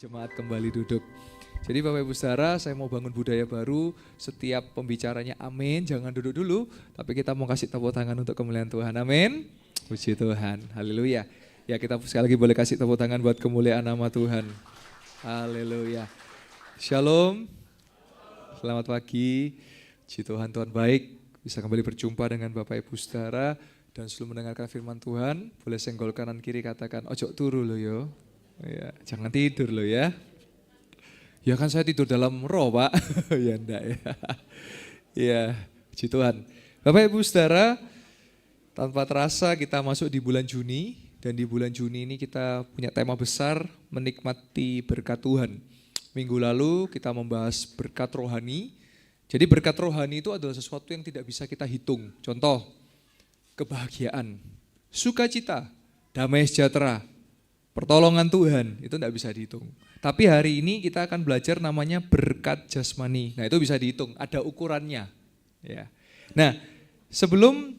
Jemaat kembali duduk. Jadi Bapak Ibu Saudara, saya mau bangun budaya baru. Setiap pembicaranya amin, jangan duduk dulu. Tapi kita mau kasih tepuk tangan untuk kemuliaan Tuhan. Amin. Puji Tuhan. Haleluya. Ya, kita sekali lagi boleh kasih tepuk tangan buat kemuliaan nama Tuhan. Haleluya. Shalom. Selamat pagi. Puji Tuhan, Tuhan baik. Bisa kembali berjumpa dengan Bapak Ibu Saudara. Dan sebelum mendengarkan firman Tuhan, boleh senggol kanan kiri katakan, ojo turu lo yo. Ya, jangan tidur loh ya. Ya kan saya tidur dalam roh Pak. Ya enggak ya. Ya, puji Tuhan. Bapak Ibu Saudara, tanpa terasa kita masuk di bulan Juni. Dan di bulan Juni ini kita punya tema besar, menikmati berkat Tuhan. Minggu lalu kita membahas berkat rohani. Jadi berkat rohani itu adalah sesuatu yang tidak bisa kita hitung. Contoh, kebahagiaan, sukacita, damai sejahtera, pertolongan Tuhan, itu tidak bisa dihitung. Tapi hari ini kita akan belajar namanya berkat jasmani. Nah itu bisa dihitung, ada ukurannya. Ya. Nah sebelum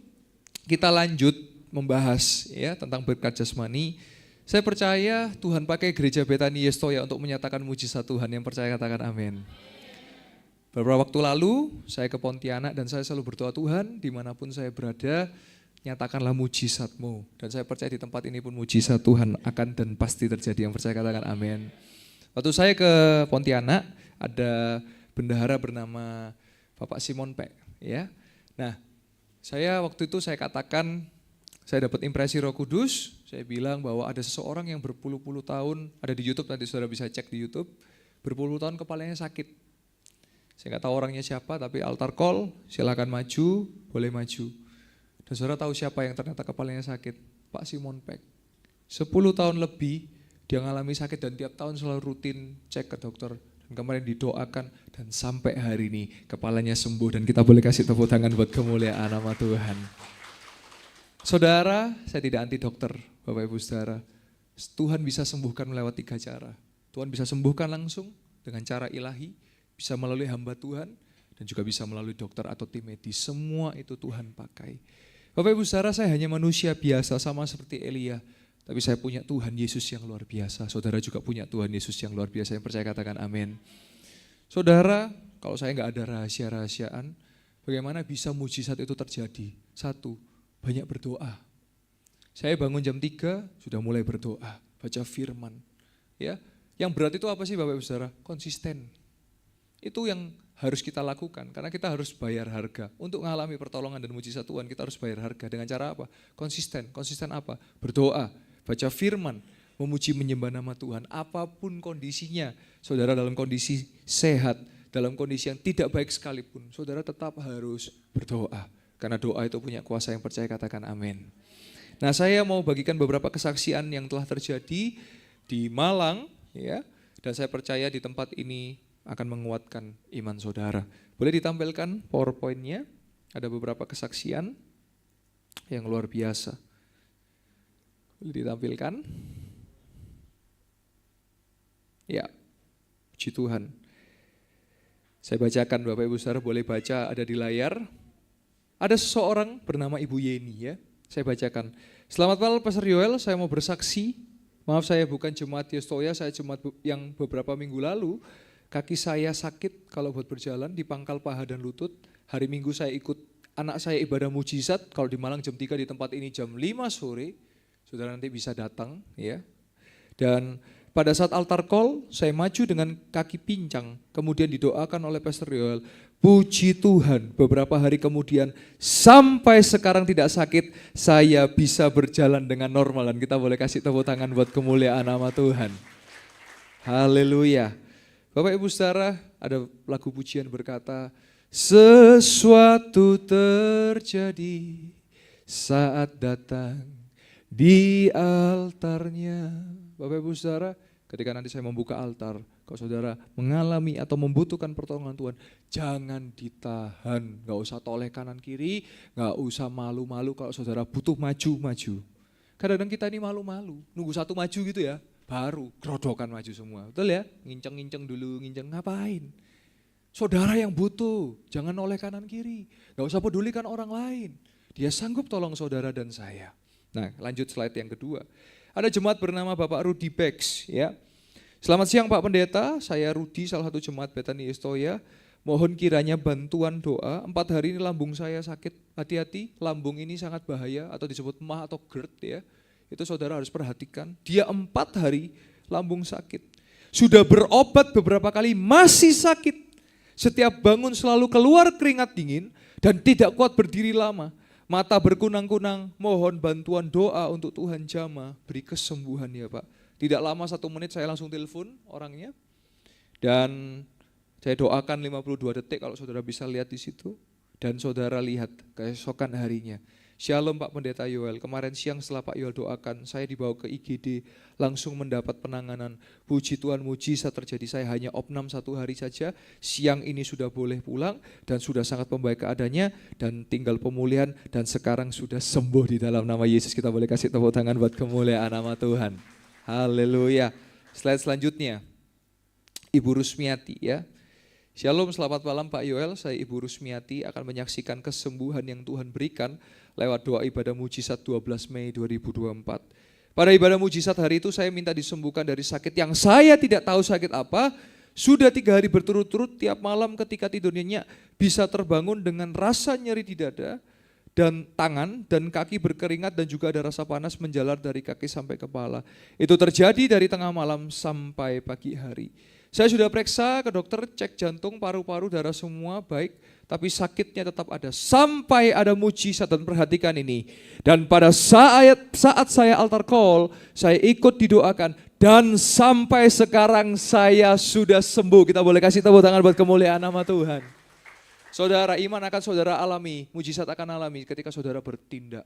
kita lanjut membahas ya tentang berkat jasmani, saya percaya Tuhan pakai gereja Betani Yestoya untuk menyatakan mujizat Tuhan. Yang percaya katakan amin. Beberapa waktu lalu saya ke Pontianak dan saya selalu berdoa, Tuhan dimanapun saya berada, nyatakanlah mujizat-Mu. Dan saya percaya di tempat ini pun mujizat Tuhan akan dan pasti terjadi. Yang percaya katakan amin. Waktu saya ke Pontianak, ada bendahara bernama Bapak Simon Pek. Ya. Nah, saya waktu itu saya katakan, saya dapat impresi Roh Kudus. Saya bilang bahwa ada seseorang yang berpuluh-puluh tahun, ada di YouTube, nanti saudara bisa cek di YouTube, berpuluh tahun kepalanya sakit. Saya nggak tahu orangnya siapa, tapi altar call, silakan maju, boleh maju. Dan saudara tahu siapa yang ternyata kepalanya sakit? Pak Simon Pek. 10 tahun lebih dia mengalami sakit dan tiap tahun selalu rutin cek ke dokter. Dan kemarin didoakan dan sampai hari ini kepalanya sembuh. Dan kita boleh kasih tepuk tangan buat kemuliaan nama Tuhan. Saudara, saya tidak anti dokter, Bapak Ibu Saudara. Tuhan bisa sembuhkan melewati 3 cara. Tuhan bisa sembuhkan langsung dengan cara ilahi, bisa melalui hamba Tuhan, dan juga bisa melalui dokter atau tim medis. Semua itu Tuhan pakai. Bapak Ibu Saudara, saya hanya manusia biasa sama seperti Elia. Tapi saya punya Tuhan Yesus yang luar biasa. Saudara juga punya Tuhan Yesus yang luar biasa. Yang percaya katakan amin. Saudara, kalau saya nggak ada rahasia-rahasiaan, bagaimana bisa mujizat itu terjadi? 1, banyak berdoa. Saya bangun jam 3, sudah mulai berdoa, baca firman. Ya, yang berat itu apa sih Bapak Ibu Saudara? Konsisten. Itu yang harus kita lakukan, karena kita harus bayar harga. Untuk mengalami pertolongan dan mujizat Tuhan, kita harus bayar harga. Dengan cara apa? Konsisten. Konsisten apa? Berdoa, baca firman, memuji menyembah nama Tuhan. Apapun kondisinya, saudara dalam kondisi sehat, dalam kondisi yang tidak baik sekalipun, saudara tetap harus berdoa. Karena doa itu punya kuasa. Yang percaya katakan amin. Nah, saya mau bagikan beberapa kesaksian yang telah terjadi di Malang, ya. Dan saya percaya di tempat ini akan menguatkan iman saudara. Boleh ditampilkan PowerPoint-nya? Ada beberapa kesaksian yang luar biasa. Boleh ditampilkan? Ya, puji Tuhan. Saya bacakan, Bapak Ibu Saudara boleh baca, ada di layar. Ada seseorang bernama Ibu Yeni ya. Saya bacakan. Selamat malam Pastor Yoel, saya mau bersaksi. Maaf saya bukan jemaat Yestoya, saya jemaat yang beberapa minggu lalu. Kaki saya sakit kalau buat berjalan di pangkal paha dan lutut. Hari Minggu saya ikut anak saya ibadah mujizat. Kalau di Malang jam 3, di tempat ini jam 5 sore. Saudara nanti bisa datang ya. Dan pada saat altar call saya maju dengan kaki pincang. Kemudian didoakan oleh Pastor Yoel. Puji Tuhan, beberapa hari kemudian sampai sekarang tidak sakit. Saya bisa berjalan dengan normal. Dan kita boleh kasih tepuk tangan buat kemuliaan nama Tuhan. Haleluya. Bapak Ibu Saudara, ada lagu pujian berkata, sesuatu terjadi saat datang di altarnya. Bapak Ibu Saudara, ketika nanti saya membuka altar, kalau saudara mengalami atau membutuhkan pertolongan Tuhan, jangan ditahan, gak usah toleh kanan kiri, gak usah malu-malu. Kalau saudara butuh maju-maju. Kadang-kadang kita ini malu-malu, nunggu satu maju gitu ya. Baru gerodokan maju semua, betul ya? Nginceng-nginceng dulu, ngapain? Saudara yang butuh, jangan oleh kanan kiri. Gak usah pedulikan orang lain. Dia sanggup tolong saudara dan saya. Nah lanjut slide yang kedua. Ada jemaat bernama Bapak Rudy Bex ya. Selamat siang Pak Pendeta, saya Rudi, salah satu jemaat Bethany Estoya. Mohon kiranya bantuan doa, 4 hari ini lambung saya sakit, hati-hati, lambung ini sangat bahaya atau disebut mah atau GERD ya. Itu saudara harus perhatikan, dia 4 hari lambung sakit. Sudah berobat beberapa kali, masih sakit. Setiap bangun selalu keluar keringat dingin dan tidak kuat berdiri lama. Mata berkunang-kunang, mohon bantuan doa untuk Tuhan jamah, beri kesembuhan ya Pak. Tidak lama 1 menit saya langsung telepon orangnya. Dan saya doakan 52 detik kalau saudara bisa lihat di situ. Dan saudara lihat keesokan harinya. Shalom Pak Pendeta Yoel, kemarin siang setelah Pak Yoel doakan, saya dibawa ke IGD, langsung mendapat penanganan. Puji Tuhan, mujizat terjadi, saya hanya opnam 1 hari saja, siang ini sudah boleh pulang, dan sudah sangat membaik keadaannya, dan tinggal pemulihan, dan sekarang sudah sembuh di dalam nama Yesus. Kita boleh kasih tepuk tangan buat kemuliaan nama Tuhan. Haleluya. Slide selanjutnya, Ibu Rusmiati ya. Shalom, selamat malam Pak Yoel, saya Ibu Rusmiati akan menyaksikan kesembuhan yang Tuhan berikan lewat doa ibadah mujizat 12 Mei 2024. Pada ibadah mujizat hari itu saya minta disembuhkan dari sakit yang saya tidak tahu sakit apa. Sudah 3 hari berturut-turut tiap malam ketika tidur nyenyak bisa terbangun dengan rasa nyeri di dada dan tangan dan kaki berkeringat dan juga ada rasa panas menjalar dari kaki sampai kepala. Itu terjadi dari tengah malam sampai pagi hari. Saya sudah periksa ke dokter, cek jantung, paru-paru, darah semua baik, tapi sakitnya tetap ada. Sampai ada mujizat, dan perhatikan ini. Dan pada saat saya altar call, saya ikut didoakan, dan sampai sekarang saya sudah sembuh. Kita boleh kasih tepuk tangan buat kemuliaan nama Tuhan. Saudara, iman akan saudara alami, mujizat akan alami ketika saudara bertindak.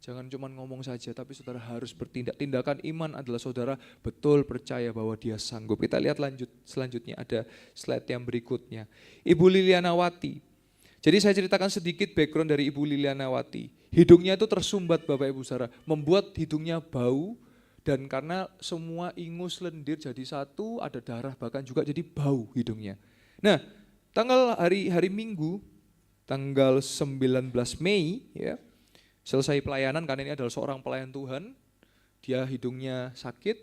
Jangan cuma ngomong saja, tapi saudara harus bertindak. Tindakan iman adalah saudara betul percaya bahwa dia sanggup. Kita lihat selanjutnya, ada slide yang berikutnya. Ibu Lilianawati. Jadi saya ceritakan sedikit background dari Ibu Lilianawati. Hidungnya itu tersumbat Bapak Ibu Saudara, membuat hidungnya bau. Dan karena semua ingus lendir jadi satu, ada darah bahkan juga jadi bau hidungnya. Nah, hari Minggu, tanggal 19 Mei ya, selesai pelayanan, karena ini adalah seorang pelayan Tuhan, dia hidungnya sakit,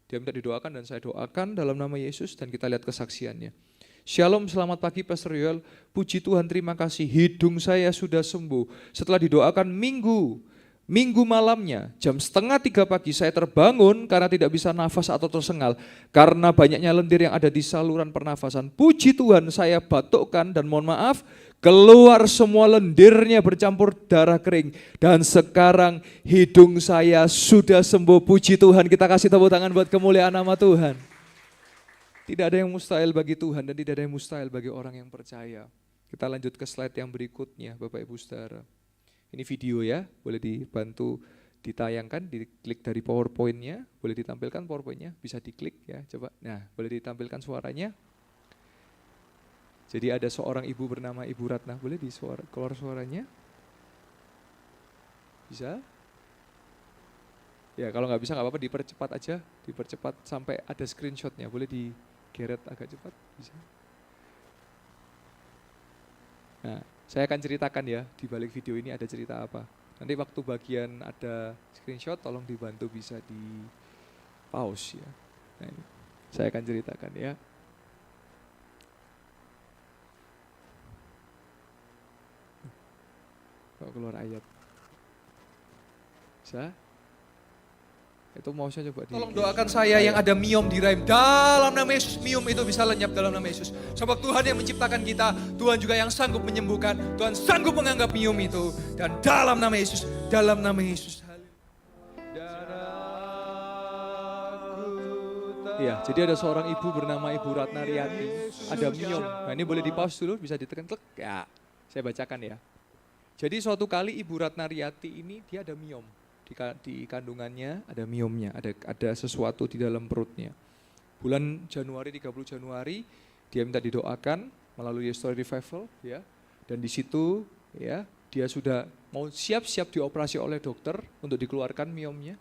dia minta didoakan dan saya doakan dalam nama Yesus dan kita lihat kesaksiannya. Shalom, selamat pagi Pastor Yoel, puji Tuhan terima kasih, hidung saya sudah sembuh. Setelah didoakan Minggu malamnya, jam 2:30 pagi saya terbangun karena tidak bisa nafas atau tersengal. Karena banyaknya lendir yang ada di saluran pernafasan. Puji Tuhan saya batukkan dan mohon maaf, keluar semua lendirnya bercampur darah kering. Dan sekarang hidung saya sudah sembuh. Puji Tuhan, kita kasih tepuk tangan buat kemuliaan nama Tuhan. Tidak ada yang mustahil bagi Tuhan dan tidak ada yang mustahil bagi orang yang percaya. Kita lanjut ke slide yang berikutnya Bapak Ibu Saudara. Ini video ya, boleh dibantu ditayangkan, diklik dari PowerPoint-nya, boleh ditampilkan PowerPoint-nya, bisa diklik ya, coba. Nah, boleh ditampilkan suaranya. Jadi ada seorang ibu bernama Ibu Ratna, boleh keluar suaranya? Bisa? Ya kalau nggak bisa nggak apa-apa, dipercepat aja, dipercepat sampai ada screenshot-nya, boleh digeret agak cepat, bisa. Nah, saya akan ceritakan ya, di balik video ini ada cerita apa. Nanti waktu bagian ada screenshot, tolong dibantu bisa di pause ya. Nah, ini saya akan ceritakan ya. Kok keluar ayat? Bisa? Itu mouse-nya coba tolong doakan saya yang ada miom di rahim. Dalam nama Yesus, miom itu bisa lenyap dalam nama Yesus. Sebab Tuhan yang menciptakan kita, Tuhan juga yang sanggup menyembuhkan. Tuhan sanggup menganggap miom itu. Dan dalam nama Yesus, dalam nama Yesus. Ya, jadi ada seorang ibu bernama Ibu Ratna Riyati, ada miom. Nah ini boleh di pause dulu, bisa ditekan klik. Ya, saya bacakan ya. Jadi suatu kali Ibu Ratna Riyati ini dia ada miom. Di kandungannya ada miomnya, ada sesuatu di dalam perutnya. Bulan Januari, 30 Januari, dia minta didoakan melalui Story Revival ya. Dan di situ ya, dia sudah mau siap-siap dioperasi oleh dokter untuk dikeluarkan miomnya.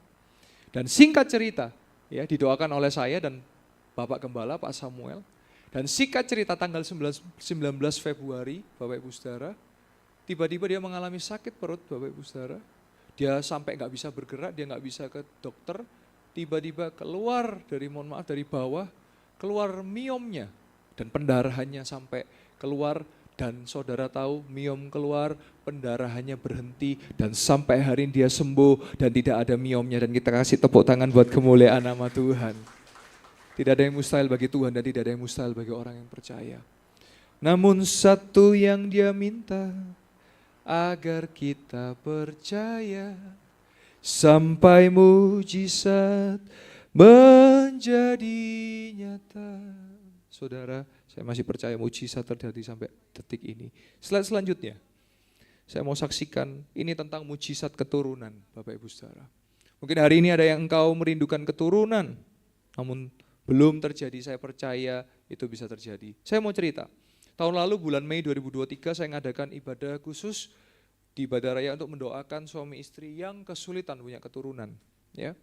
Dan singkat cerita, ya didoakan oleh saya dan Bapak Gembala, Pak Samuel. Dan singkat cerita tanggal 19 Februari, Bapak Ibu Saudara, tiba-tiba dia mengalami sakit perut, Bapak Ibu Saudara. Dia sampai nggak bisa bergerak, dia nggak bisa ke dokter, tiba-tiba keluar dari, mohon maaf, dari bawah, keluar miomnya dan pendarahannya sampai keluar, dan saudara tahu miom keluar, pendarahannya berhenti, dan sampai hari ini dia sembuh dan tidak ada miomnya. Dan kita kasih tepuk tangan buat kemuliaan nama Tuhan. Tidak ada yang mustahil bagi Tuhan dan tidak ada yang mustahil bagi orang yang percaya. Namun satu yang dia minta, agar kita percaya sampai mujizat menjadi nyata. Saudara, saya masih percaya mujizat terjadi sampai detik ini. Slide selanjutnya, saya mau saksikan ini tentang mujizat keturunan, Bapak Ibu Saudara. Mungkin hari ini ada yang engkau merindukan keturunan, namun belum terjadi. Saya percaya itu bisa terjadi. Saya mau cerita, tahun lalu bulan Mei 2023 saya mengadakan ibadah khusus di Ibadah Raya untuk mendoakan suami istri yang kesulitan punya keturunan. Ya,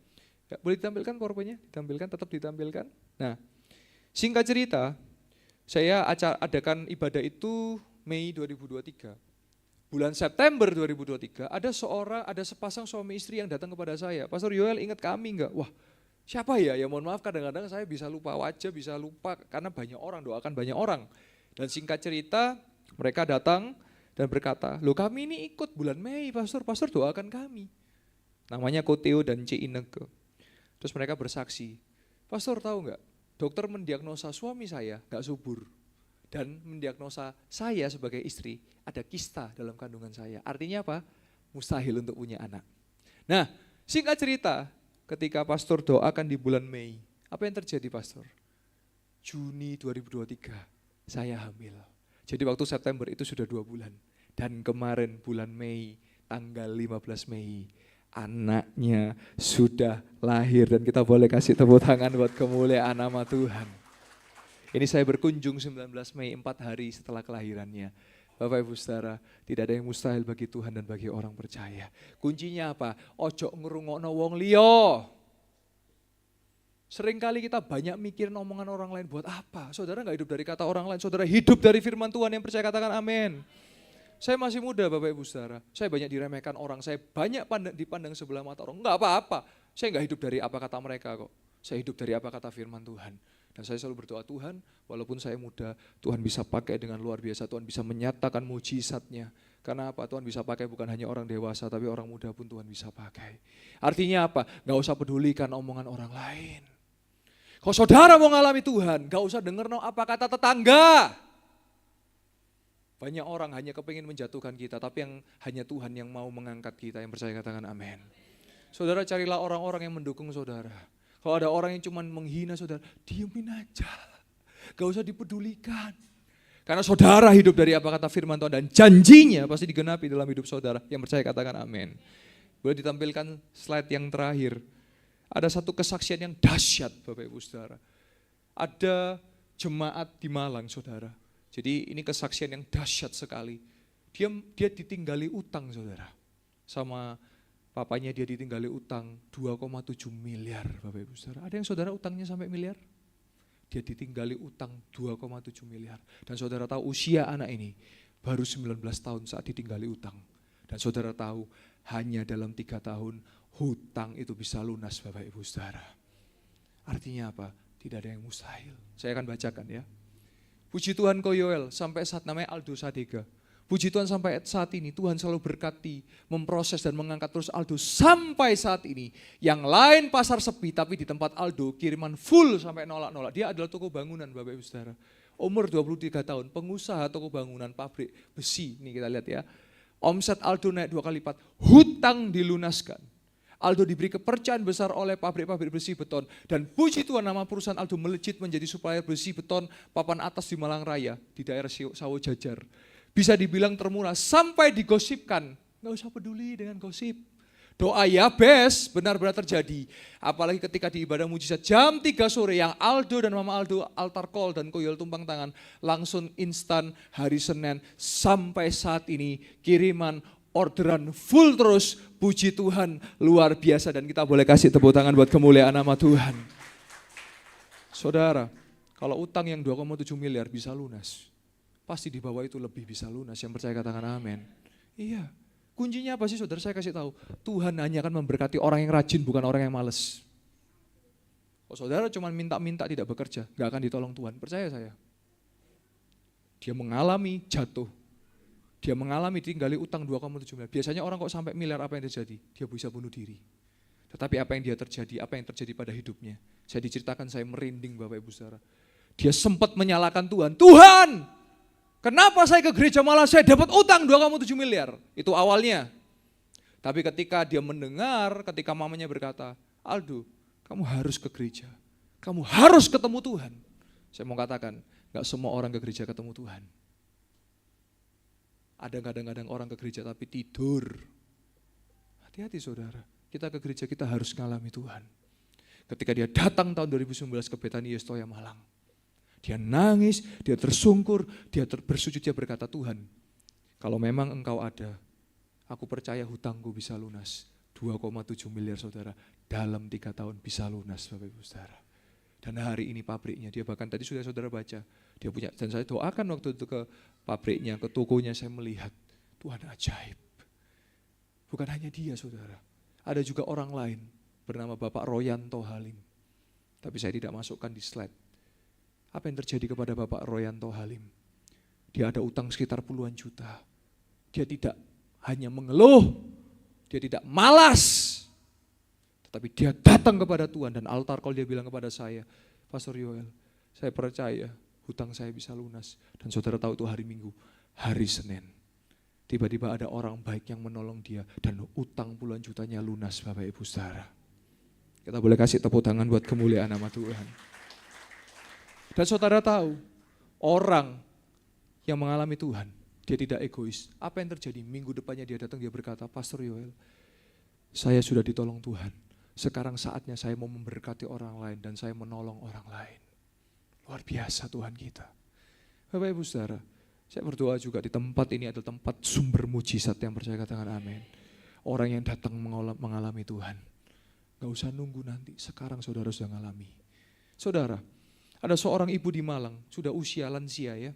boleh ditampilkan PowerPoint-nya? Ditampilkan, tetap ditampilkan. Nah, singkat cerita, saya adakan ibadah itu Mei 2023. Bulan September 2023 ada sepasang suami istri yang datang kepada saya. Pastor Yoel, ingat kami enggak? Wah, siapa ya? Ya mohon maaf, kadang-kadang saya bisa lupa wajah, bisa lupa karena banyak orang, doakan banyak orang. Dan singkat cerita, mereka datang dan berkata, loh kami ini ikut bulan Mei, pastor doakan kami. Namanya Koteo dan C. Ineke. Terus mereka bersaksi, pastor tahu enggak, dokter mendiagnosa suami saya enggak subur. Dan mendiagnosa saya sebagai istri, ada kista dalam kandungan saya. Artinya apa? Mustahil untuk punya anak. Nah, singkat cerita, ketika pastor doakan di bulan Mei, apa yang terjadi pastor? Juni 2023, saya hamil. Jadi waktu September itu sudah 2 bulan. Dan kemarin bulan Mei, tanggal 15 Mei, anaknya sudah lahir. Dan kita boleh kasih tepuk tangan buat kemuliaan nama Tuhan. Ini saya berkunjung 19 Mei, 4 hari setelah kelahirannya. Bapak Ibu Saudara, tidak ada yang mustahil bagi Tuhan dan bagi orang percaya. Kuncinya apa? Ojo ngerungokno wong liya. Seringkali kita banyak mikirin omongan orang lain, buat apa? Saudara gak hidup dari kata orang lain, saudara hidup dari firman Tuhan. Yang percaya katakan amin. Saya masih muda Bapak Ibu Saudara, saya banyak diremehkan orang, saya banyak dipandang sebelah mata orang. Enggak apa-apa, saya gak hidup dari apa kata mereka kok. Saya hidup dari apa kata firman Tuhan. Dan saya selalu berdoa, Tuhan walaupun saya muda, Tuhan bisa pakai dengan luar biasa, Tuhan bisa menyatakan mujizatnya. Karena apa? Tuhan bisa pakai bukan hanya orang dewasa, tapi orang muda pun Tuhan bisa pakai. Artinya apa? Gak usah pedulikan omongan orang lain. Kalau saudara mau ngalami Tuhan, gak usah denger apa kata tetangga. Banyak orang hanya kepingin menjatuhkan kita, tapi yang hanya Tuhan yang mau mengangkat kita. Yang percaya katakan amin. Saudara, carilah orang-orang yang mendukung saudara. Kalau ada orang yang cuma menghina saudara, diemin aja. Gak usah dipedulikan. Karena saudara hidup dari apa kata firman Tuhan dan janjinya pasti digenapi dalam hidup saudara. Yang percaya katakan amin. Boleh ditampilkan slide yang terakhir. Ada satu kesaksian yang dahsyat Bapak Ibu Saudara. Ada jemaat di Malang saudara. Jadi ini kesaksian yang dahsyat sekali. Dia ditinggali utang saudara. Sama papanya dia ditinggali utang 2,7 miliar Bapak Ibu Saudara. Ada yang saudara utangnya sampai miliar? Dia ditinggali utang 2,7 miliar. Dan saudara tahu usia anak ini baru 19 tahun saat ditinggali utang. Dan saudara tahu hanya dalam 3 tahun hutang itu bisa lunas Bapak Ibu Saudara. Artinya apa? Tidak ada yang mustahil. Saya akan bacakan ya. Puji Tuhan Ko Yoel, sampai saat namanya Aldo Sadega. Puji Tuhan sampai saat ini Tuhan selalu berkati, memproses dan mengangkat terus Aldo sampai saat ini. Yang lain pasar sepi, tapi di tempat Aldo kiriman full sampai nolak-nolak. Dia adalah toko bangunan Bapak Ibu Saudara. Umur 23 tahun, pengusaha toko bangunan pabrik besi. Ini kita lihat ya. Omset Aldo naik 2 kali lipat, hutang dilunaskan. Aldo diberi kepercayaan besar oleh pabrik-pabrik besi beton. Dan puji Tuhan nama perusahaan Aldo melejit menjadi supplier besi beton papan atas di Malang Raya, di daerah Sawo Jajar. Bisa dibilang termurah sampai digosipkan. Gak usah peduli dengan gosip. Doa ya bes, benar-benar terjadi. Apalagi ketika di ibadah mujizat jam 3 sore yang Aldo dan Mama Aldo altar call dan koyol tumpang tangan. Langsung instan hari Senin sampai saat ini kiriman orderan full terus, puji Tuhan luar biasa dan kita boleh kasih tepuk tangan buat kemuliaan nama Tuhan. Saudara, kalau utang yang 2,7 miliar bisa lunas, pasti di bawah itu lebih bisa lunas. Yang percaya katakan amin. Iya, kuncinya apa sih saudara? Saya kasih tahu, Tuhan hanya akan memberkati orang yang rajin bukan orang yang malas. Kalau saudara cuma minta-minta tidak bekerja, gak akan ditolong Tuhan, percaya saya. Dia mengalami jatuh, dia mengalami tinggali utang 2,7 miliar. Biasanya orang kok sampai miliar apa yang terjadi? Dia bisa bunuh diri. Tetapi apa yang terjadi pada hidupnya? Saya diceritakan, saya merinding Bapak Ibu Saudara. Dia sempat menyalahkan Tuhan. Tuhan, kenapa saya ke gereja malah saya dapat utang 2,7 miliar? Itu awalnya. Tapi ketika dia mendengar, ketika mamanya berkata, Aldo, kamu harus ke gereja. Kamu harus ketemu Tuhan. Saya mau katakan, gak semua orang ke gereja ketemu Tuhan. Ada kadang-kadang orang ke gereja tapi tidur. Hati-hati saudara, kita ke gereja kita harus ngalami Tuhan. Ketika dia datang tahun 2019 ke Betani Yestoya Malang, dia nangis, dia tersungkur, dia bersujud, dia berkata, Tuhan, kalau memang Engkau ada, aku percaya hutangku bisa lunas. 2,7 miliar saudara, dalam 3 tahun bisa lunas Bapak Ibu Saudara. Dan hari ini pabriknya, dia bahkan tadi sudah saudara baca, dia punya, dan saya doakan waktu itu ke pabriknya, ke tokonya, saya melihat, Tuhan ajaib. Bukan hanya dia saudara, ada juga orang lain, bernama Bapak Royanto Halim. Tapi saya tidak masukkan di slide. Apa yang terjadi kepada Bapak Royanto Halim? Dia ada utang sekitar puluhan juta. Dia tidak hanya mengeluh, dia tidak malas, tetapi dia datang kepada Tuhan dan altar call dia bilang kepada saya, Pastor Yoel, saya percaya hutang saya bisa lunas. Dan saudara tahu itu hari Minggu, hari Senin. Tiba-tiba ada orang baik yang menolong dia dan utang puluhan jutanya lunas Bapak Ibu Saudara. Kita boleh kasih tepuk tangan buat kemuliaan nama Tuhan. Dan saudara tahu, orang yang mengalami Tuhan, dia tidak egois. Apa yang terjadi? Minggu depannya dia datang, dia berkata, Pastor Yoel, saya sudah ditolong Tuhan. Sekarang saatnya saya mau memberkati orang lain dan saya menolong orang lain. Luar biasa Tuhan kita. Bapak Ibu Saudara, saya berdoa juga di tempat ini adalah tempat sumber mujizat, yang percaya katakan amin. Orang yang datang mengalami Tuhan. Gak usah nunggu nanti, sekarang saudara sudah mengalami. Saudara, ada seorang ibu di Malang, sudah usia lansia ya,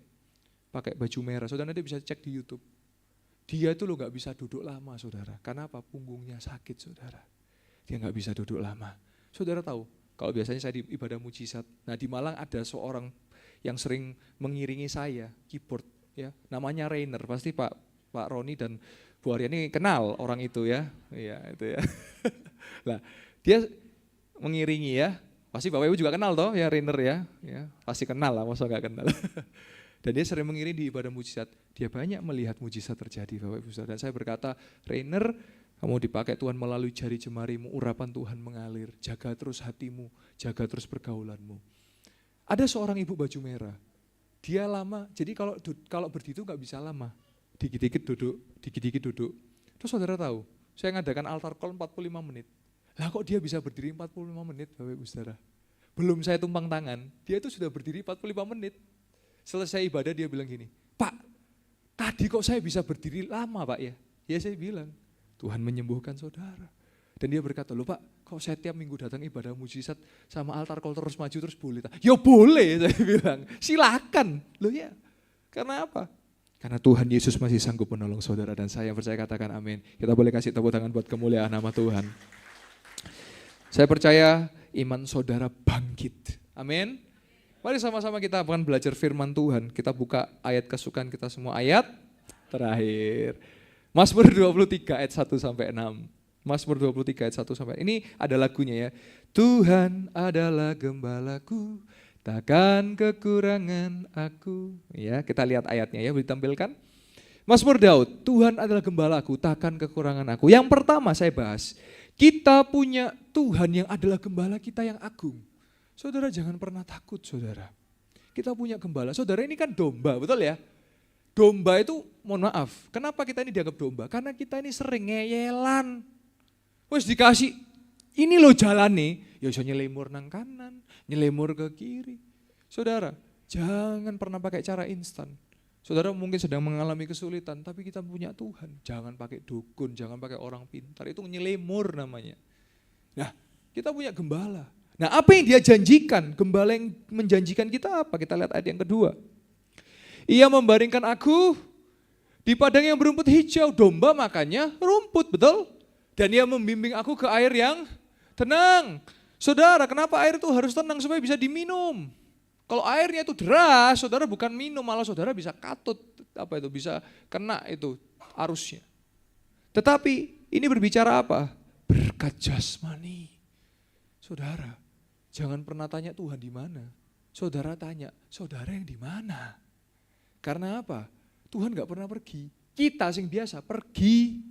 pakai baju merah, saudara nanti bisa cek di YouTube. Dia itu loh gak bisa duduk lama saudara, karena apa? Punggungnya sakit saudara. Dia gak bisa duduk lama. Saudara tahu, kalau biasanya saya di ibadah mujizat, nah di Malang ada seorang yang sering mengiringi saya, keyboard ya, namanya Rainer, pasti Pak Roni dan Bu Arya ini kenal orang itu ya, iya itu ya. Nah dia mengiringi ya, pasti Bapak Ibu juga kenal toh ya Rainer ya, pasti kenal lah, masa gak kenal. Dan dia sering mengiring di ibadah mujizat, dia banyak melihat mujizat terjadi Bapak Ibu Saudara. Dan saya berkata, Rainer, kamu dipakai Tuhan melalui jari jemarimu, urapan Tuhan mengalir, jaga terus hatimu, jaga terus pergaulanmu. Ada seorang ibu baju merah, dia lama, jadi kalau berdiri itu gak bisa lama, dikit-dikit duduk. Terus saudara tahu, saya ngadakan altar call 45 menit. Lah kok dia bisa berdiri 45 menit Bapak Ibu Saudara? Belum saya tumpang tangan, dia itu sudah berdiri 45 menit. Selesai ibadah dia bilang gini, Pak, tadi kok saya bisa berdiri lama Pak ya? Ya saya bilang, Tuhan menyembuhkan saudara. Dan dia berkata, loh Pak, kok saya tiap minggu datang ibadah mujizat sama altar call terus maju terus boleh? Ya boleh, saya bilang, silakan. Loh ya, karena apa? Karena Tuhan Yesus masih sanggup menolong saudara dan saya percaya katakan amin. Kita boleh kasih tepuk tangan buat kemuliaan nama Tuhan. Saya percaya iman saudara bangkit. Amin. Mari sama-sama kita akan belajar firman Tuhan. Kita buka ayat kesukaan kita semua, ayat terakhir. Mazmur 23 ayat 1 sampai 6. Mazmur 23 ayat 1 sampai 6. Ini ada lagunya ya. Tuhan adalah gembalaku, takkan kekurangan aku. Ya, kita lihat ayatnya ya, boleh ditampilkan. Mazmur Daud, Tuhan adalah gembalaku, takkan kekurangan aku. Yang pertama saya bahas, kita punya Tuhan yang adalah gembala kita yang agung. Saudara jangan pernah takut saudara. Kita punya gembala, saudara ini kan domba, betul ya? Domba itu, mohon maaf, kenapa kita ini dianggap domba? Karena kita ini sering ngeyelan. Wes dikasih, ini loh jalan nih, ya bisa nyelimur nang kanan, nyelimur ke kiri. Saudara, jangan pernah pakai cara instan. Saudara mungkin sedang mengalami kesulitan, tapi kita punya Tuhan. Jangan pakai dukun, jangan pakai orang pintar, itu nyelimur namanya. Nah, kita punya gembala. Nah apa yang dia janjikan, gembala yang menjanjikan kita apa? Kita lihat ayat yang kedua. Ia membaringkan aku di padang yang berumput hijau, domba makannya rumput, betul? Dan ia membimbing aku ke air yang tenang. Saudara, kenapa air itu harus tenang supaya bisa diminum? Kalau airnya itu deras, saudara bukan minum, malah saudara bisa katut, bisa kena itu arusnya. Tetapi ini berbicara apa? Berkat jasmani. Saudara, jangan pernah tanya Tuhan di mana. Saudara tanya, saudara yang di mana? Karena apa? Tuhan gak pernah pergi. Kita sing biasa pergi.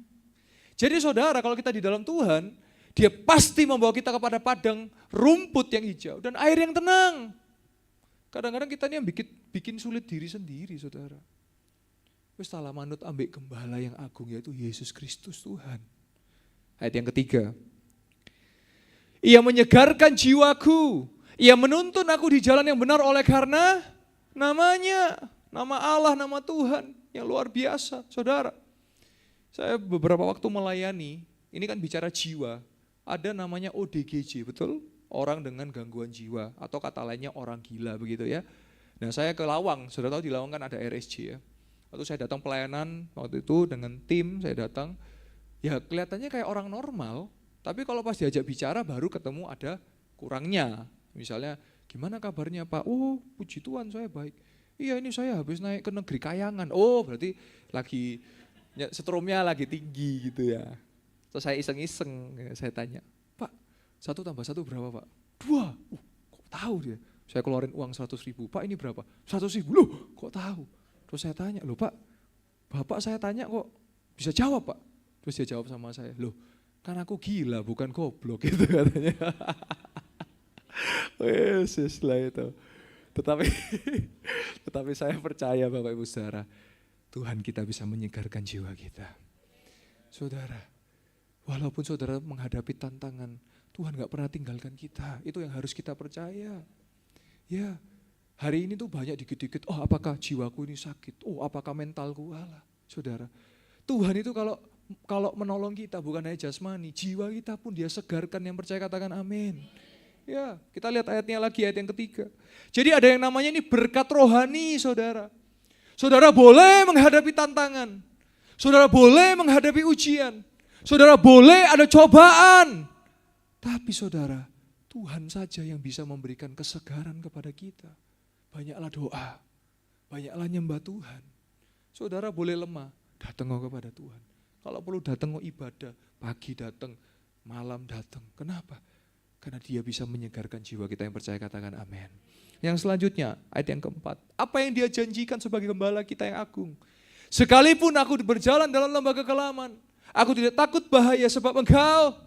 Jadi saudara, kalau kita di dalam Tuhan, Dia pasti membawa kita kepada padang rumput yang hijau dan air yang tenang. Kadang-kadang kita ini yang bikin sulit diri sendiri, saudara. Wis salah manut ambek gembala yang agung, yaitu Yesus Kristus Tuhan. Ayat yang ketiga. Ia menyegarkan jiwaku. Ia menuntun aku di jalan yang benar oleh karena namanya. Nama Allah, nama Tuhan yang luar biasa, saudara. Saya beberapa waktu melayani, ini kan bicara jiwa. Ada namanya ODGJ, betul? Orang dengan gangguan jiwa, atau kata lainnya orang gila, begitu ya. Nah saya ke Lawang, sudah tahu di Lawang kan ada RSJ ya. Waktu saya datang pelayanan, waktu itu dengan tim saya datang, ya kelihatannya kayak orang normal, tapi kalau pas diajak bicara baru ketemu ada kurangnya. Misalnya, gimana kabarnya Pak? Oh puji Tuhan saya baik. Iya ini saya habis naik ke negeri Kayangan. Oh berarti lagi setrumnya lagi tinggi gitu ya. Terus saya iseng-iseng, saya tanya, Pak 1 tambah 1 berapa Pak? 2, kok tahu dia? Saya keluarin uang 100.000, Pak ini berapa? 100.000, loh kok tahu? Terus saya tanya, loh Pak, Bapak saya tanya kok bisa jawab Pak? Terus dia jawab sama saya, loh kan aku gila bukan goblok gitu katanya. Yesus lah itu. Tetapi saya percaya Bapak Ibu Saudara, Tuhan kita bisa menyegarkan jiwa kita. Saudara, walaupun saudara menghadapi tantangan, Tuhan gak pernah tinggalkan kita. Itu yang harus kita percaya. Ya, hari ini tuh banyak dikit-dikit, oh apakah jiwaku ini sakit? Oh apakah mentalku? Alah, saudara. Tuhan itu kalau menolong kita bukan hanya jasmani, jiwa kita pun Dia segarkan. Yang percaya katakan amin. Ya, kita lihat ayatnya lagi, ayat yang ketiga. Jadi ada yang namanya ini berkat rohani, saudara. Saudara boleh menghadapi tantangan. Saudara boleh menghadapi ujian. Saudara boleh ada cobaan. Tapi saudara, Tuhan saja yang bisa memberikan kesegaran kepada kita. Banyaklah doa, banyaklah nyembah Tuhan. Saudara boleh lemah, datang kepada Tuhan. Kalau perlu datang ibadah, pagi datang, malam datang. Kenapa? Karena Dia bisa menyegarkan jiwa kita. Yang percaya katakan amin. Yang selanjutnya, ayat yang keempat. Apa yang Dia janjikan sebagai gembala kita yang agung? Sekalipun aku berjalan dalam lembah kekelaman, aku tidak takut bahaya sebab Engkau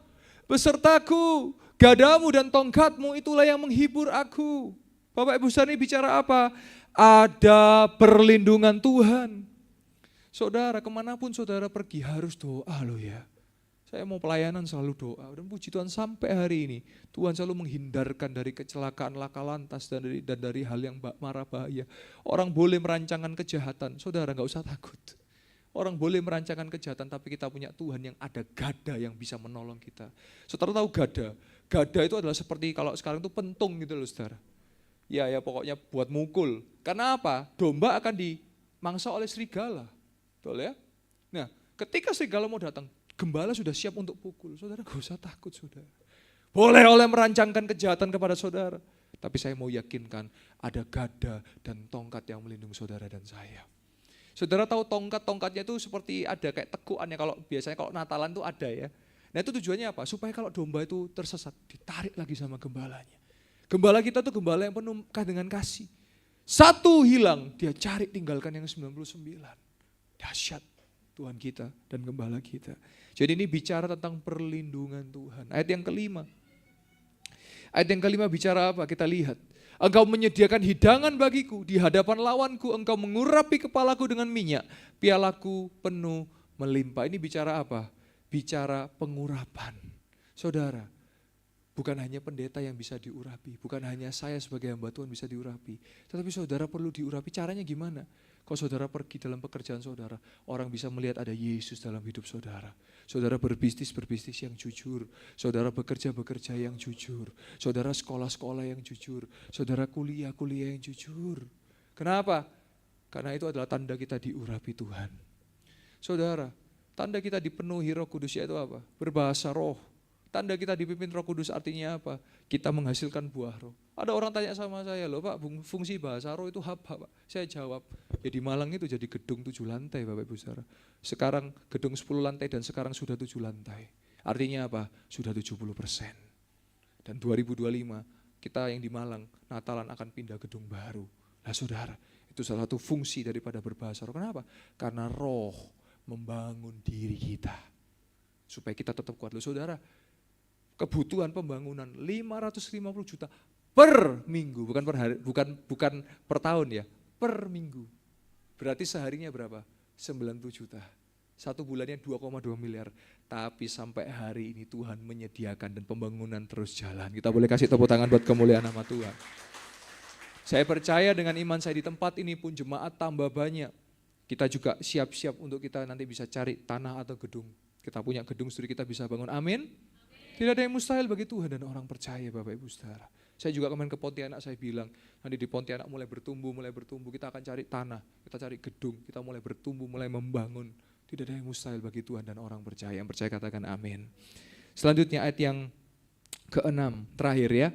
besertaku. Gadamu dan tongkatmu itulah yang menghibur aku. Bapak Ibu Saudara, ini bicara apa? Ada perlindungan Tuhan. Saudara, kemanapun saudara pergi harus doa loh ya. Saya mau pelayanan selalu doa. Dan puji Tuhan sampai hari ini Tuhan selalu menghindarkan dari kecelakaan laka lantas dan dari hal yang marah bahaya. Orang boleh merancangkan kejahatan, saudara gak usah takut. Orang boleh merancangkan kejahatan, tapi kita punya Tuhan yang ada gada yang bisa menolong kita. Saudara tahu gada? Gada itu adalah seperti kalau sekarang itu pentung gitu loh saudara. Ya pokoknya buat mukul. Karena apa? Domba akan dimangsa oleh serigala. Betul ya? Nah ketika serigala mau datang, gembala sudah siap untuk pukul. Saudara gak usah takut saudara. Boleh merancangkan kejahatan kepada saudara. Tapi saya mau yakinkan ada gada dan tongkat yang melindungi saudara dan saya. Saudara tahu tongkatnya itu seperti ada kayak tekuannya. Kalau biasanya kalau Natalan itu ada ya. Nah itu tujuannya apa? Supaya kalau domba itu tersesat, ditarik lagi sama gembalanya. Gembala kita tuh gembala yang penuh dengan kasih. Satu hilang, dia cari tinggalkan yang 99. Dahsyat Tuhan kita dan gembala kita. Jadi ini bicara tentang perlindungan Tuhan. Ayat yang kelima. Ayat yang kelima bicara apa? Kita lihat. Engkau menyediakan hidangan bagiku di hadapan lawanku. Engkau mengurapi kepalaku dengan minyak. Pialaku penuh melimpah. Ini bicara apa? Bicara pengurapan. Saudara, bukan hanya pendeta yang bisa diurapi. Bukan hanya saya sebagai hamba Tuhan bisa diurapi. Tetapi saudara perlu diurapi. Caranya gimana? Kalau saudara pergi dalam pekerjaan saudara, orang bisa melihat ada Yesus dalam hidup saudara. Saudara berbisnis yang jujur. Saudara bekerja yang jujur. Saudara sekolah yang jujur. Saudara kuliah yang jujur. Kenapa? Karena itu adalah tanda kita diurapi Tuhan. Saudara, tanda kita dipenuhi Roh Kudus itu apa? Berbahasa roh. Tanda kita dipimpin Roh Kudus artinya apa? Kita menghasilkan buah roh. Ada orang tanya sama saya, loh Pak, fungsi bahasa roh itu apa Pak? Saya jawab, ya di Malang itu jadi gedung 7 lantai Bapak Ibu Saudara. Sekarang gedung 10 lantai dan sekarang sudah 7 lantai. Artinya apa? Sudah 70%. Dan 2025 kita yang di Malang, Natalan akan pindah gedung baru. Nah saudara, itu salah satu fungsi daripada berbahasa roh. Kenapa? Karena roh membangun diri kita. Supaya kita tetap kuat. Loh saudara, kebutuhan pembangunan 550 juta per minggu, bukan per hari, bukan per tahun ya, per minggu. Berarti seharinya berapa? 90 juta. Satu bulannya 2,2 miliar. Tapi sampai hari ini Tuhan menyediakan dan pembangunan terus jalan. Kita boleh kasih tepuk tangan buat kemuliaan nama Tuhan. Saya percaya dengan iman saya di tempat ini pun jemaat tambah banyak. Kita juga siap-siap untuk kita nanti bisa cari tanah atau gedung. Kita punya gedung studi kita bisa bangun. Amin. Tidak ada yang mustahil bagi Tuhan dan orang percaya Bapak Ibu Saudara. Saya juga kemarin ke Pontianak saya bilang, nanti di Pontianak mulai bertumbuh, kita akan cari tanah, kita cari gedung, kita mulai bertumbuh, mulai membangun. Tidak ada yang mustahil bagi Tuhan dan orang percaya. Yang percaya katakan amin. Selanjutnya ayat yang ke-6, terakhir ya.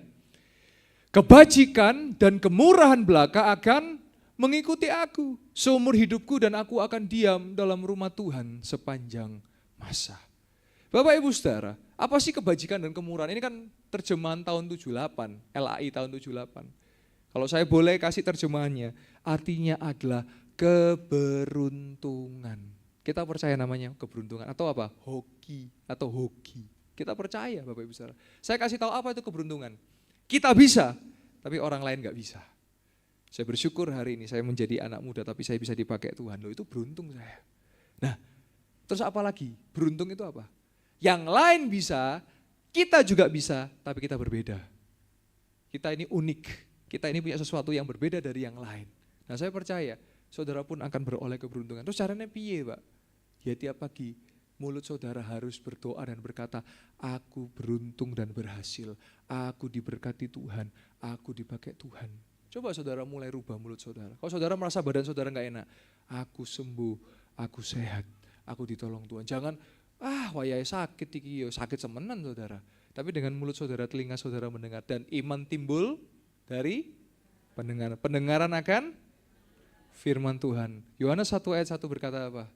Kebajikan dan kemurahan belaka akan mengikuti aku seumur hidupku dan aku akan diam dalam rumah Tuhan sepanjang masa. Bapak Ibu Saudara, apa sih kebajikan dan kemurahan? Ini kan terjemahan tahun 78, LAI tahun 78. Kalau saya boleh kasih terjemahannya, artinya adalah keberuntungan. Kita percaya namanya keberuntungan atau apa? Hoki atau hoki. Kita percaya Bapak Ibu Saudara. Saya kasih tahu apa itu keberuntungan. Kita bisa, tapi orang lain gak bisa. Saya bersyukur hari ini saya menjadi anak muda tapi saya bisa dipakai Tuhan. Loh itu beruntung saya. Nah, terus apa lagi? Beruntung itu apa? Yang lain bisa, kita juga bisa, tapi kita berbeda. Kita ini unik, kita ini punya sesuatu yang berbeda dari yang lain. Nah saya percaya, saudara pun akan beroleh keberuntungan. Terus caranya piye Pak? Ya tiap pagi, mulut saudara harus berdoa dan berkata, aku beruntung dan berhasil, aku diberkati Tuhan, aku dipakai Tuhan. Coba saudara mulai rubah mulut saudara. Kalau saudara merasa badan saudara gak enak, aku sembuh, aku sehat, aku ditolong Tuhan. Jangan, wayai sakit iki yo, sakit semenan saudara. Tapi dengan mulut saudara, telinga saudara mendengar dan iman timbul dari pendengaran. Pendengaran akan firman Tuhan. Yohanes 1 ayat 1 berkata apa?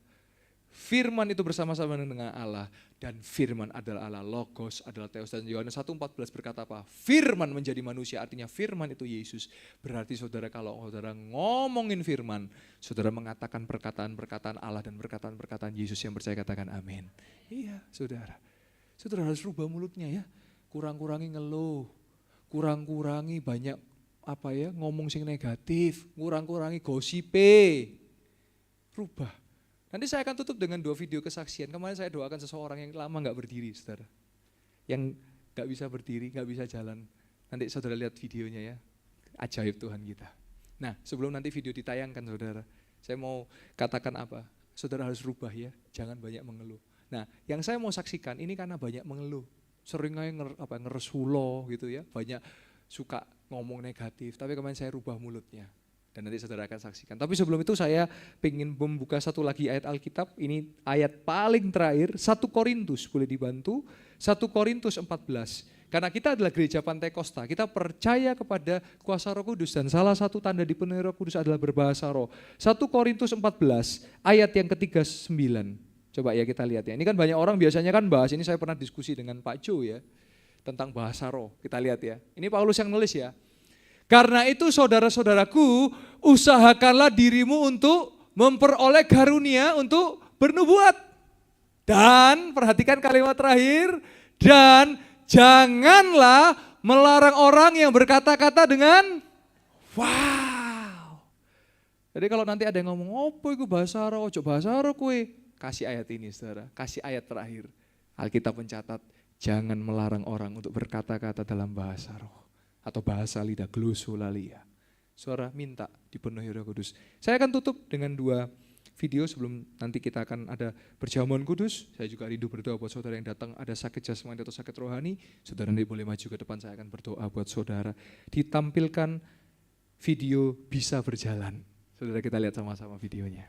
Firman itu bersama-sama dengan Allah dan firman adalah Allah, logos adalah theos. Dan Yohanes 1:14 berkata apa? Firman menjadi manusia, artinya firman itu Yesus. Berarti saudara kalau saudara ngomongin firman, saudara mengatakan perkataan-perkataan Allah dan perkataan-perkataan Yesus. Yang percaya katakan amin. Iya saudara, saudara harus rubah mulutnya ya. Kurang-kurangi ngeluh, kurang-kurangi banyak ngomong sing negatif, kurang-kurangi gosipe. Rubah. Nanti saya akan tutup dengan 2 video kesaksian. Kemarin saya doakan seseorang yang lama gak berdiri, saudara. Yang gak bisa berdiri, gak bisa jalan. Nanti saudara lihat videonya ya. Ajaib Tuhan kita. Nah sebelum nanti video ditayangkan saudara, saya mau katakan apa? Saudara harus rubah ya, jangan banyak mengeluh. Nah yang saya mau saksikan ini karena banyak mengeluh. Sering aja ngeresulo gitu ya, banyak suka ngomong negatif. Tapi kemarin saya rubah mulutnya. Dan nanti saudara akan saksikan. Tapi sebelum itu saya ingin membuka satu lagi ayat Alkitab. Ini ayat paling terakhir, 1 Korintus, boleh dibantu. 1 Korintus 14. Karena kita adalah gereja Pantai Kosta, kita percaya kepada kuasa Roh Kudus. Dan salah satu tanda dipenuhi Roh Kudus adalah berbahasa roh. 1 Korintus 14, ayat yang ke-39. Coba ya kita lihat ya. Ini kan banyak orang biasanya kan bahas, ini saya pernah diskusi dengan Pak Jo ya. Tentang bahasa roh, kita lihat ya. Ini Paulus yang nulis ya. Karena itu saudara-saudaraku, usahakanlah dirimu untuk memperoleh karunia untuk bernubuat. Dan perhatikan kalimat terakhir, dan janganlah melarang orang yang berkata-kata dengan wow. Jadi kalau nanti ada yang ngomong, apa itu bahasa roh, ojo bahasa roh kue. Kasih ayat ini saudara, kasih ayat terakhir. Alkitab mencatat, jangan melarang orang untuk berkata-kata dalam bahasa roh. Atau bahasa lidah, glosolalia. Suara minta dipenuhi Roh Kudus. Saya akan tutup dengan 2 video sebelum nanti kita akan ada perjamuan kudus. Saya juga rindu berdoa buat saudara yang datang ada sakit jasmani atau sakit rohani. Saudara nanti boleh maju ke depan, saya akan berdoa buat saudara. Ditampilkan video bisa berjalan. Saudara kita lihat sama-sama videonya.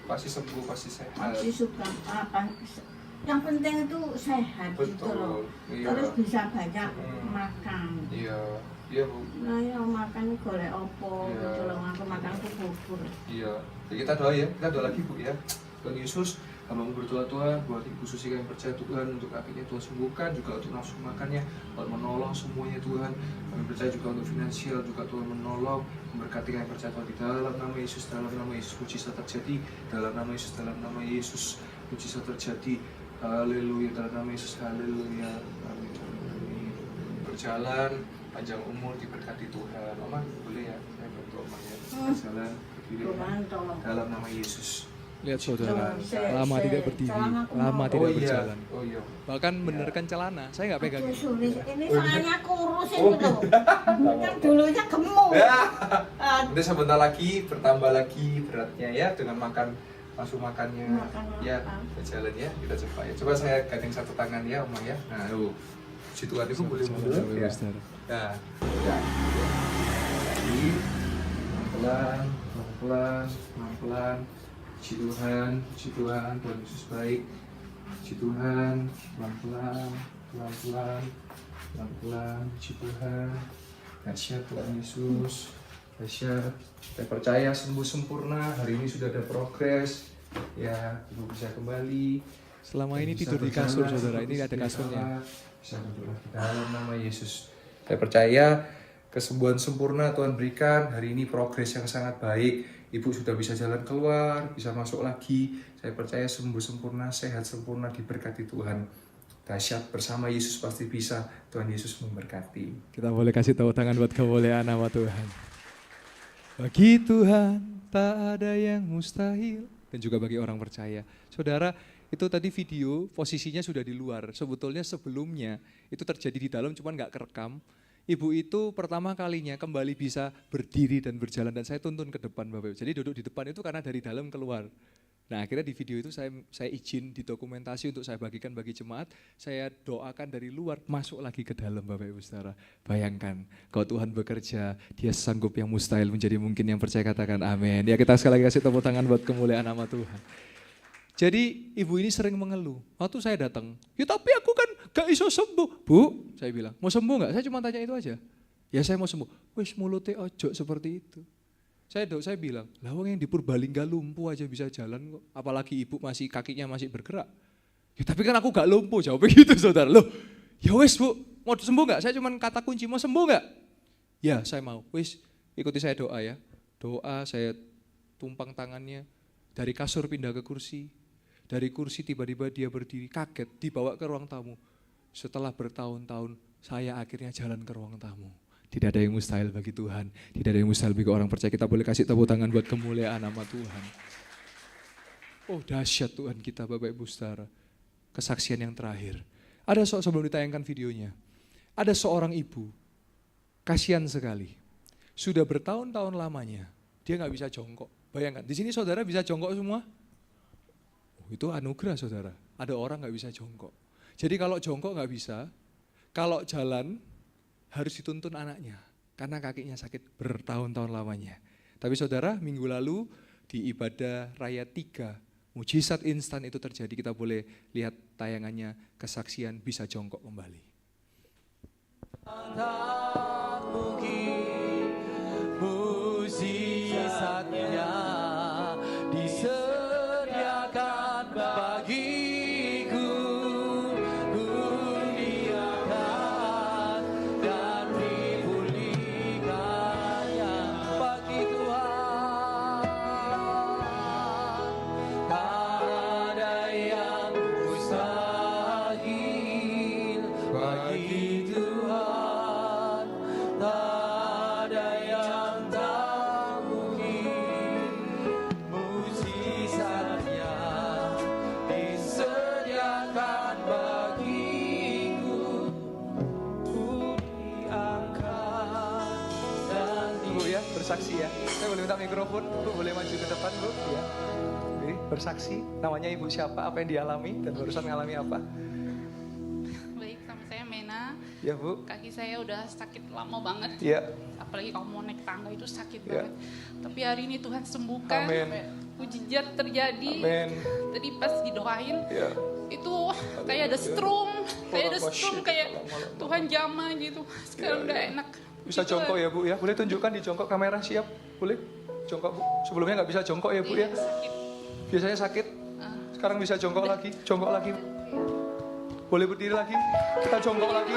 Pasti sembuh, pasti sehat. Pasti suka Yang penting itu sehat gitu loh. Iya. Terus bisa banyak makan. Iya, iya Bu. Nah ya makan golek opo Iya. gitu loh, aku makan itu bubur. Iya, ya, kita doa ya, kita doa lagi Bu ya. Tuhan Yesus, kami berdoa Tuhan buat Ibu Susi yang percaya Tuhan untuk kakinya Tuhan sembuhkan, juga untuk nafsu makannya, Tuhan menolong semuanya Tuhan. Kami percaya juga untuk finansial juga Tuhan menolong, memberkati yang percaya Tuhan di dalam nama Yesus, dalam nama Yesus mujizat terjadi, dalam nama Yesus, dalam nama Yesus mujizat terjadi. Haleluya, dalam nama Yesus, haleluya. Amin. Amin. Berjalan panjang umur diberkati Tuhan. Mama boleh ya, saya bantu Mama ya. Berjalan berdiri ya. Dalam nama Yesus. Lihat saudara, lama tidak berdiri, lama tidak berjalan. Oh iya. Bahkan benerkan celana, saya nggak pegang. Ini soalnya kurus itu tuh. Kan dulunya gemuk. Nanti sebentar lagi bertambah lagi beratnya ya dengan makan langsung makannya. Ya, berjalan ya, kita coba ya. Coba saya gandeng satu tangan ya, Oma ya. Nah, puji Tuhan itu boleh mundur ya. Nah, ya. Lagi, pelan-pelan, pelan-pelan, pelan-pelan. Puji Tuhan, Tuhan Yesus baik. Puji Tuhan, pelan-pelan, pelan-pelan, pelan-pelan. Puji Tuhan, dahsyat Tuhan Yesus, dahsyat. Saya percaya sembuh sempurna. Hari ini sudah ada progres. Ya, Ibu bisa kembali. Selama ini tidur di kasur, saudara. Ini ada kasurnya. Bisa berdoa di dalam nama Yesus. Saya percaya kesembuhan sempurna Tuhan berikan. Hari ini progres yang sangat baik. Ibu sudah bisa jalan keluar, bisa masuk lagi. Saya percaya sembuh sempurna, sehat sempurna, diberkati Tuhan. Dahsyat, bersama Yesus pasti bisa. Tuhan Yesus memberkati. Kita boleh kasih tepuk tangan buat kemuliaan nama Tuhan. Bagi Tuhan tak ada yang mustahil. Dan juga bagi orang percaya. Saudara, itu tadi video posisinya sudah di luar. Sebetulnya sebelumnya itu terjadi di dalam cuman gak kerekam. Ibu itu pertama kalinya kembali bisa berdiri dan berjalan dan saya tuntun ke depan Bapak Ibu. Jadi duduk di depan itu karena dari dalam keluar. Nah akhirnya di video itu saya izin didokumentasi untuk saya bagikan bagi jemaat. Saya doakan dari luar masuk lagi ke dalam Bapak Ibu Saudara. Bayangkan kalau Tuhan bekerja, Dia sanggup yang mustahil menjadi mungkin, yang percaya katakan amin. Ya kita sekali lagi kasih tepuk tangan buat kemuliaan nama Tuhan. Jadi ibu ini sering mengeluh. Waktu saya datang, ya tapi aku kan gak iso sembuh. Bu, saya bilang, mau sembuh gak? Saya cuma tanya itu aja. Ya saya mau sembuh. Wis mulutnya ojo seperti itu. Saya bilang, lah wong yang di Purbalingga lumpuh aja bisa jalan kok. Apalagi ibu masih kakinya masih bergerak. Ya tapi kan aku gak lumpuh, jawabnya gitu saudara. Loh, ya wis Bu, mau sembuh gak? Saya cuma kata kunci, mau sembuh gak? Ya saya mau, wis ikuti saya doa ya. Doa, saya tumpang tangannya, dari kasur pindah ke kursi. Dari kursi tiba-tiba dia berdiri, kaget, dibawa ke ruang tamu. Setelah bertahun-tahun, saya akhirnya jalan ke ruang tamu. Tidak ada yang mustahil bagi Tuhan, tidak ada yang mustahil bagi orang percaya. Kita boleh kasih tepuk tangan buat kemuliaan nama Tuhan. Oh dahsyat Tuhan kita Bapak Ibu Saudara. Kesaksian yang terakhir. Ada sebelum ditayangkan videonya, ada seorang ibu, kasihan sekali. Sudah bertahun-tahun lamanya, dia gak bisa jongkok. Bayangkan, di sini saudara bisa jongkok semua? Itu anugerah saudara, ada orang gak bisa jongkok. Jadi kalau jongkok gak bisa, kalau jalan harus dituntun anaknya. Karena kakinya sakit bertahun-tahun lamanya. Tapi saudara, minggu lalu di ibadah raya 3, mujizat instan itu terjadi. Kita boleh lihat tayangannya, kesaksian bisa jongkok kembali. Tak mungkin mujizatnya disediakan bagiku, kudiakan dan dipulihkannya bagi Tuhan. Tak ada yang mustahil bagi Tuhan, tak ada yang tak mungkin. Mujizatnya disediakan bagiku, ku diangkat dan Bu ya, bersaksi ya. Saya boleh minta mikrofon, Bu boleh maju ke depan Bu ya. Oke, bersaksi, namanya Ibu siapa, apa yang dialami dan barusan ngalami apa? Baik, sama saya Mena. Ya Bu. Kaki saya udah sakit lama banget. Ya. Apalagi kalau mau naik tangga itu sakit Ya. banget. Tapi hari ini Tuhan sembuhkan. Amin. Mujizat terjadi. Amin. Tadi pas didoain, Ya. itu kayak ada strum, kayak Tuhan jamah gitu. Sekarang udah enak. Bisa Gitu. jongkok ya Bu ya? Boleh tunjukkan di jongkok kamera, siap? Boleh? Jongkok Bu. Sebelumnya nggak bisa jongkok ya Bu ya? Iya, sakit. Biasanya sakit. Sekarang bisa jongkok lagi. Jongkok lagi. Boleh berdiri lagi. Kita jongkok lagi.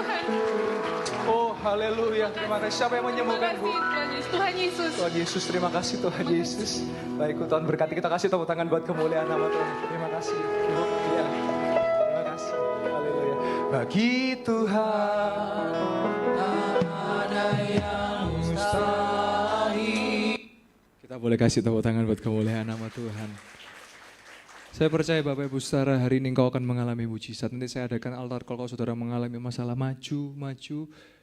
Oh haleluya. Terima kasih. Siapa yang Terima menyembuhkan kasih Bu? Tuhan Yesus. Tuhan Yesus, terima kasih Tuhan Yesus. Baik Tuhan berkati, kita kasih tepuk tangan buat kemuliaan nama Tuhan. Terima kasih. Ibu, ya. Terima kasih. Haleluya. Bagi Tuhan ada yang mustahil. Kita boleh kasih tepuk tangan buat kemuliaan nama Tuhan. Saya percaya Bapak Ibu Saudara, hari ini engkau akan mengalami mujizat. Nanti saya adakan altar kalau saudara mengalami masalah, maju.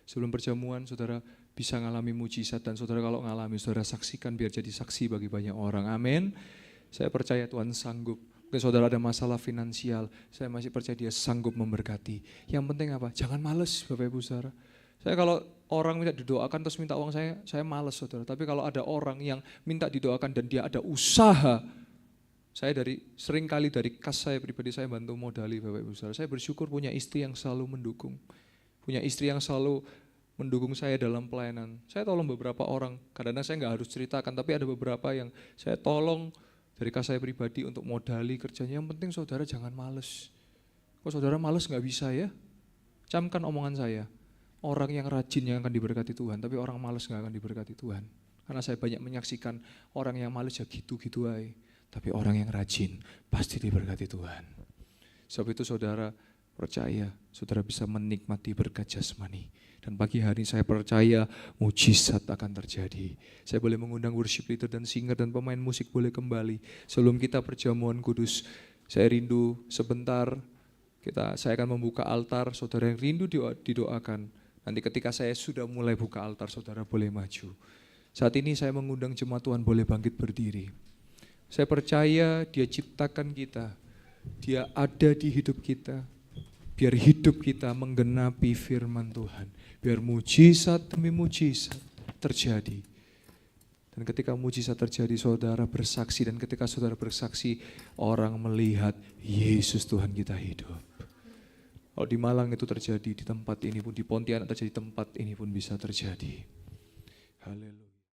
Sebelum perjamuan saudara bisa mengalami mujizat, dan saudara kalau mengalami saudara saksikan biar jadi saksi bagi banyak orang. Amin. Saya percaya Tuhan sanggup. Mungkin saudara ada masalah finansial, saya masih percaya Dia sanggup memberkati. Yang penting apa? Jangan males Bapak Ibu Saudara. Saya kalau orang minta didoakan terus minta uang saya males saudara. Tapi kalau ada orang yang minta didoakan dan dia ada usaha, saya sering kali dari kas saya pribadi saya bantu modali Bapak Ibu Saudara. Saya bersyukur punya istri yang selalu mendukung. Punya istri yang selalu mendukung saya dalam pelayanan. Saya tolong beberapa orang, kadang-kadang saya nggak harus ceritakan, tapi ada beberapa yang saya tolong dari kas saya pribadi untuk modali kerjanya. Yang penting saudara jangan males. Kok saudara males nggak bisa ya? Camkan omongan saya. Orang yang rajin yang akan diberkati Tuhan, tapi orang males nggak akan diberkati Tuhan. Karena saya banyak menyaksikan orang yang males ya gitu-gitu aja. Tapi orang yang rajin pasti diberkati Tuhan. Sebab itu saudara percaya, saudara bisa menikmati berkat jasmani. Dan pagi hari saya percaya mujizat akan terjadi. Saya boleh mengundang worship leader dan singer dan pemain musik boleh kembali. Sebelum kita perjamuan kudus, saya rindu sebentar, saya akan membuka altar, saudara yang rindu didoakan. Nanti ketika saya sudah mulai buka altar, saudara boleh maju. Saat ini saya mengundang jemaat Tuhan boleh bangkit berdiri. Saya percaya Dia ciptakan kita, Dia ada di hidup kita, biar hidup kita menggenapi firman Tuhan, biar mujizat demi mujizat terjadi. Dan ketika mujizat terjadi, saudara bersaksi, dan ketika saudara bersaksi, orang melihat Yesus Tuhan kita hidup. Kalau di Malang itu terjadi, di tempat ini pun, di Pontianak terjadi, tempat ini pun bisa terjadi. Haleluya.